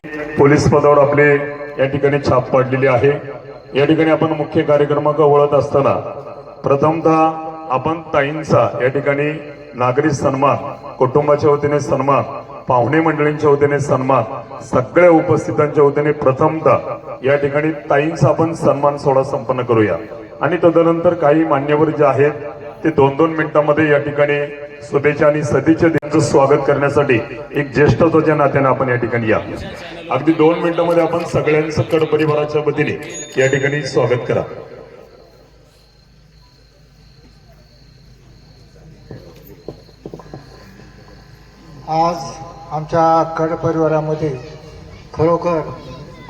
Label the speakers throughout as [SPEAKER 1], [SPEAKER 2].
[SPEAKER 1] Police पदावर आपले या ठिकाणी छाप पाडलेली आहे। या ठिकाणी आपण मुख्य कार्यक्रमाकडे वळत असताना प्रथमतः आपण ताईंचा या ठिकाणी नागरिक सन्मान, कुटुंबाच्या वतीने सन्मान, पाहुणे मंडळींच्या वतीने सन्मान, सगळ्या उपस्थितांच्या वतीने प्रथमतः या ठिकाणी ताईंचा आपण सन्मान सोहळा संपन्न करूया आणि तदनंतर काही मान्यवर जे आहेत ते 2-2 मिनिटांमध्ये या ठिकाणी शुभेच्छा आणि सदिच्छा दिनाचं स्वागत करण्यासाठी एक ज्येष्ठत्वाच्या नात्याने आपण या ठिकाणी या। अगदी 2 मिनिटांमध्ये आपण सगळ्यांचं कड परिवाराच्या वतीने या ठिकाणी स्वागत करा।
[SPEAKER 2] आज आमच्या कड परिवारामध्ये खरोखर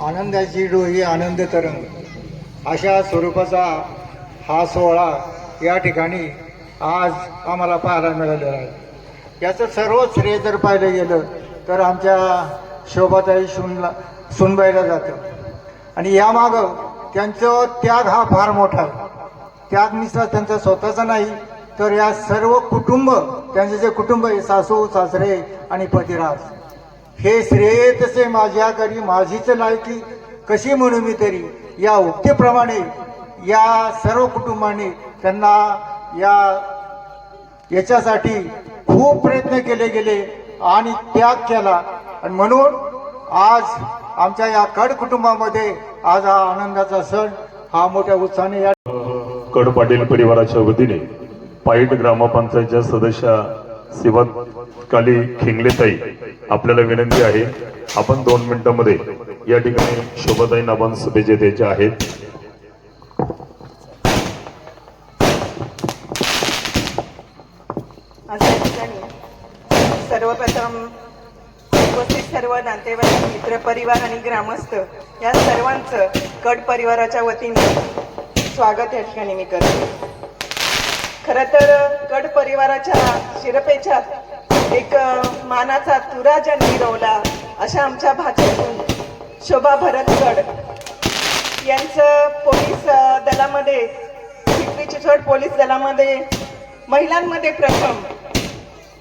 [SPEAKER 2] आनंदाची डोही आनंद तरंग अशा स्वरूपाचा हा सोहळा या ठिकाणी आज आम्हाला पाहायला मिळालेला आहे। याचं सर्व श्रेय जर पाहिलं गेलं तर आमच्या शोभाताई सुनबाईला जातं आणि यामागं त्यांचं त्याग हा फार मोठा आहे। त्याग निष्ठा त्यांचा स्वतःचा नाही तर या सर्व कुटुंब, त्यांचे जे कुटुंब आहे, सासू सासरे आणि पतिराज, हे श्रेय तसे माझ्या करी माझीच लायकी कशी म्हणू मी तरी, या उक्तीप्रमाणे या सर्व कुटुंबाने त्यांना याच्यासाठी खूप प्रयत्न केले गेले आणि त्याग केला आणि म्हणून आज आमच्या या कड कुटुंबामध्ये आज हा आनंदाचा सण हा मोठ्या उत्साहाने या
[SPEAKER 1] कड पाटील परिवाराच्या वतीने पाईट ग्रामपंचायतच्या सदस्य शिवकाली खिंगलेताई आपल्याला विनंती आहे, आपण 2 मिनिटांमध्ये या ठिकाणी शोभाताईंना आपण शुभेच्छा द्यायच्या आहेत।
[SPEAKER 3] सर्वप्रथम उपस्थित सर्व नातेवाईक, मित्र परिवार आणि ग्रामस्थ या सर्वांचं कड परिवाराच्या वतीने स्वागत या ठिकाणी मी करते। खरं तर कड परिवाराच्या शिरपेच्यात एक मानाचा तुरा ज्यांनी रोवला अशा आमच्या भाच्यातून शोभा भरत कड यांचं पोलीस दलामध्ये, पिंपरी चिंचवड पोलीस दलामध्ये महिलांमध्ये प्रथम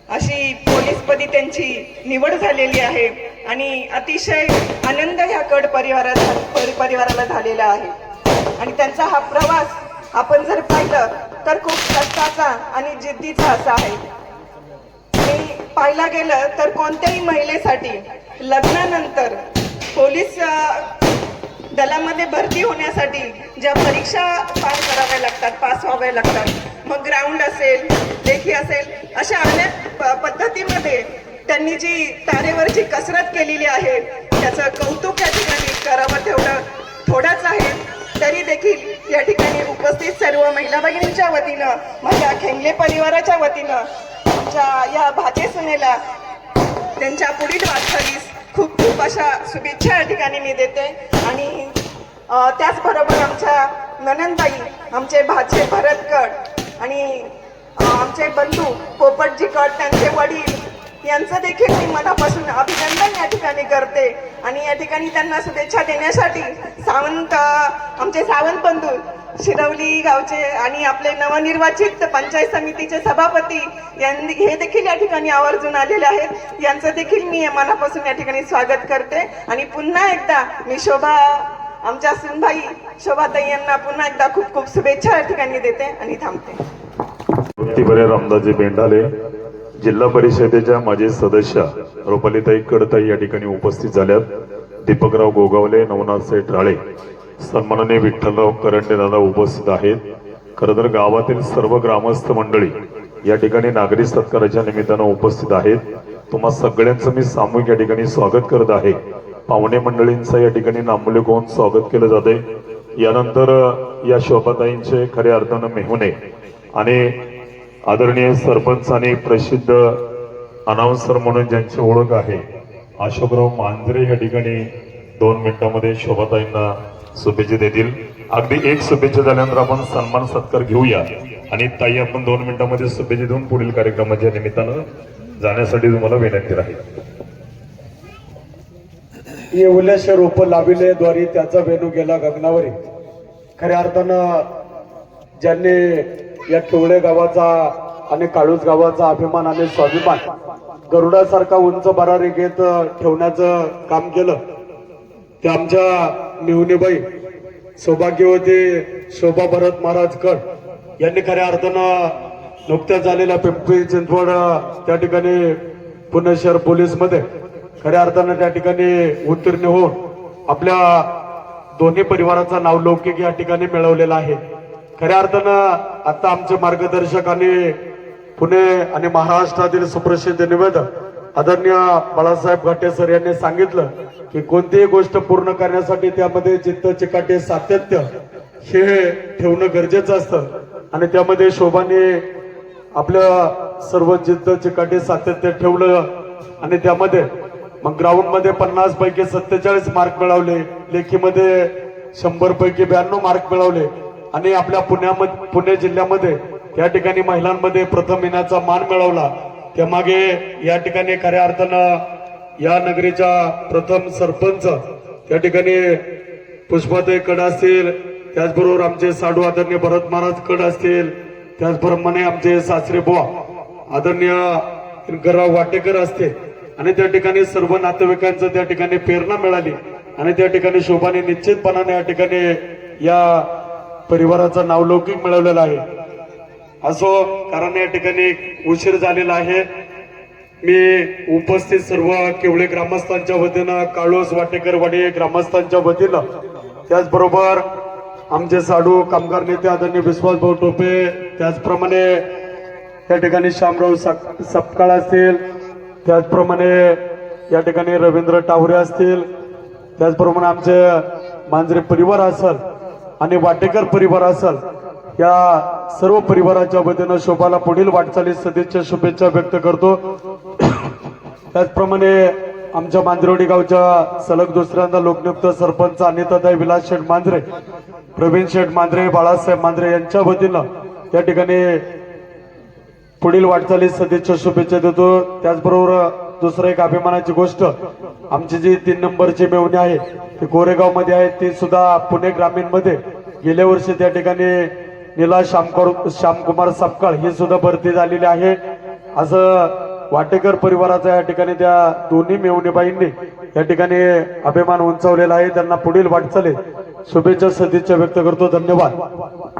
[SPEAKER 3] अशी पोलीसपदी त्यांची निवड झालेली आहे आणि अतिशय आनंद ह्या कड परिवाराला झालेला आहे। आणि त्यांचा हा प्रवास आपण जर पाहिलं तर खूप कष्टाचा आणि जिद्दीचा असा आहे। आणि पाहायला गेलं तर कोणत्याही महिलेसाठी लग्नानंतर पोलीस दलामध्ये भरती होण्यासाठी ज्या परीक्षा पार कराव्या लागतात, पास व्हाव्या लागतात, मग ग्राउंड असेल, लेखी असेल, अशा अनेक पद्धतीमध्ये त्यांनी जी तारेवरची कसरत केलेली आहे त्याचं कौतुक या ठिकाणी करावं तेवढं थोडंच आहे। तरी देखील या ठिकाणी उपस्थित सर्व महिला भगिनींच्या वतीनं, माझ्या खेंगले परिवाराच्या वतीनं आमच्या या भाचे सुनेला त्यांच्या पुढील वाटचालीस खूप खूप अशा शुभेच्छा या ठिकाणी मी देते। आणि त्याचबरोबर आमच्या ननंदबाई, आमचे भाचे भरत कड आणि आमचे बंधू पोपटजी कड, त्यांचे वडील यांचं देखील मी मनापासून अभिनंदन या ठिकाणी करते। आणि या ठिकाणी त्यांना शुभेच्छा देण्यासाठी आमचे सावंत बंधू शिरवली गावचे आणि आपले नवनिर्वाचित पंचायत समितीचे सभापती हे देखील या ठिकाणी आवर्जून आलेले आहेत। यांचं देखील मी मनापासून या ठिकाणी स्वागत करते आणि पुन्हा एकदा मी आमच्या सुनबाई शोभाताई यांना पुन्हा एकदा खूप खूप शुभेच्छा या ठिकाणी देते आणि थांबते।
[SPEAKER 1] रामदासजी बेंडाले, जिल्हा परिषदेच्या माजी सदस्य रुपालीताई कडताई या ठिकाणी उपस्थित झाल्यात। दीपकराव गोगावले, नवनाथ सेठ राळे, सन्माननीय विठ्ठलराव करंडे दादा उपस्थित आहेत। खरं तर गावातील सर्व ग्रामस्थ मंडळी या ठिकाणी नागरिक सत्काराच्या निमित्तानं उपस्थित आहेत। तुम्हा सगळ्यांचं मी सामूहिक या ठिकाणी स्वागत करत आहे। पाहुणे मंडळींचं या ठिकाणी नामोल्लेख होऊन स्वागत केलं जाते। यानंतर या शोभाताईंचे खऱ्या अर्थानं मेहुणे आणि आदरणीय सरपंच आणि प्रसिद्ध अनाउन्सर म्हणून ज्यांची ओळख आहे अशोकराव मांजरे या ठिकाणी 2 मिनिटांमध्ये शोभाताईंना शुभेच्छा देतील। अगदी एक शुभेच्छा झाल्यानंतर आपण सन्मान सत्कार घेऊया आणि ताई आपण 2 मिनिटांमध्ये शुभेच्छा देऊन पुढील कार्यक्रमाच्या निमित्तानं जाण्यासाठी तुम्हाला विनंती राहील।
[SPEAKER 4] येवल्याचे रोप लाविले द्वारी त्याचा वेणू गेला गगनावरी। खऱ्या अर्थानं ज्यांनी या टोळे गावाचा आणि काळूस गावाचा अभिमान आणि स्वाभिमान गरुडासारखा उंच बरारी घेत ठेवण्याचं काम केलं त्या आमच्या मेहुणीबाई सौभाग्यवती शोभा भरत महाराज कड यांनी खऱ्या अर्थानं नुकत्याच झालेल्या पिंपरी चिंचवड त्या ठिकाणी पुणे शहर पोलीस मध्ये खऱ्या अर्थानं त्या ठिकाणी उत्तीर्ण होऊन आपल्या दोन्ही परिवाराचा नावलौकिक या ठिकाणी मिळवलेला आहे. खऱ्या अर्थानं आता आमचे मार्गदर्शक आणि पुणे आणि महाराष्ट्रातील सुप्रसिद्ध निवेदक आदरणीय बाळासाहेब घाटे सर यांनी सांगितलं की कोणतीही गोष्ट पूर्ण करण्यासाठी त्यामध्ये जिद्द चिकाटी सातत्य हे ठेवणं गरजेचं असतं आणि त्यामध्ये शोभाने आपलं सर्व जिद्द चिकाटी सातत्य ठेवलं आणि त्यामध्ये मग ग्राउंड मध्ये 50 पैकी 47 मार्क मिळवले, लेखीमध्ये 100 पैकी 92 मार्क मिळवले आणि आपल्या पुणे जिल्ह्यामध्ये त्या ठिकाणी महिलांमध्ये प्रथम येण्याचा मान मिळवला. त्यामागे या ठिकाणी खऱ्या अर्थानं या नगरीच्या प्रथम सरपंच त्या ठिकाणी पुष्पाताई कड असतील, त्याचबरोबर आमचे साडू आदरणीय भरत महाराज कड असतील, त्याचप्रमाणे आमचे सासरे बुवा आदरणीय गणराव वाटेकर असते आणि त्या ठिकाणी सर्व नातेवाईकांचं त्या ठिकाणी प्रेरणा मिळाली आणि त्या ठिकाणी शोभाने निश्चितपणाने या ठिकाणी या परिवाराचा नावलौकिक मिळवलेला आहे. असो कारण या ठिकाणी उशीर झालेला आहे. मी उपस्थित सर्व केवळे ग्रामस्थांच्या वतीनं, काळोस वाटेकरवाडी ग्रामस्थांच्या वतीनं, त्याचबरोबर आमचे साडू कामगार नेते आदरणीय विश्वासभाऊ टोपे, त्याचप्रमाणे या ठिकाणी शामराव सपकाळ असतील, त्याचप्रमाणे या ठिकाणी रवींद्र टावरे असतील, त्याचप्रमाणे आमचे मांजरे परिवार असेल आणि वाटेकर परिवार असेल, या सर्व परिवाराच्या वतीनं शोभाला पुढील वाटचालीस सदिच्छा शुभेच्छा व्यक्त करतो. त्याचप्रमाणे आमच्या मांजरवाडी गावच्या सलग दुसऱ्यांदा लोकनियुक्त सरपंच अनिताताई विलास शेठ मांजरे, प्रवीण शेठ मांजरे, बाळासाहेब मांजरे यांच्या वतीनं त्या ठिकाणी पुढील वाटचालीस सदिच्छा शुभेच्छा देतो. त्याचबरोबर दुसरं एक अभिमानाची गोष्ट, आमची जी 3 नंबरची मेवणी आहे ती कोरेगाव मध्ये आहे, ती सुद्धा पुणे ग्रामीण मध्ये गेल्या वर्षी त्या ठिकाणी नीला श्यामकुमार सपकाळ ही सुद्धा भरती झालेली आहे. असं वाटेकर परिवाराचा या ठिकाणी त्या दोन्ही मेवणीबाईंनी या ठिकाणी अभिमान उंचावलेला आहे. त्यांना पुढील वाटचालीत शुभेच्छा सदिच्छा व्यक्त करतो. धन्यवाद.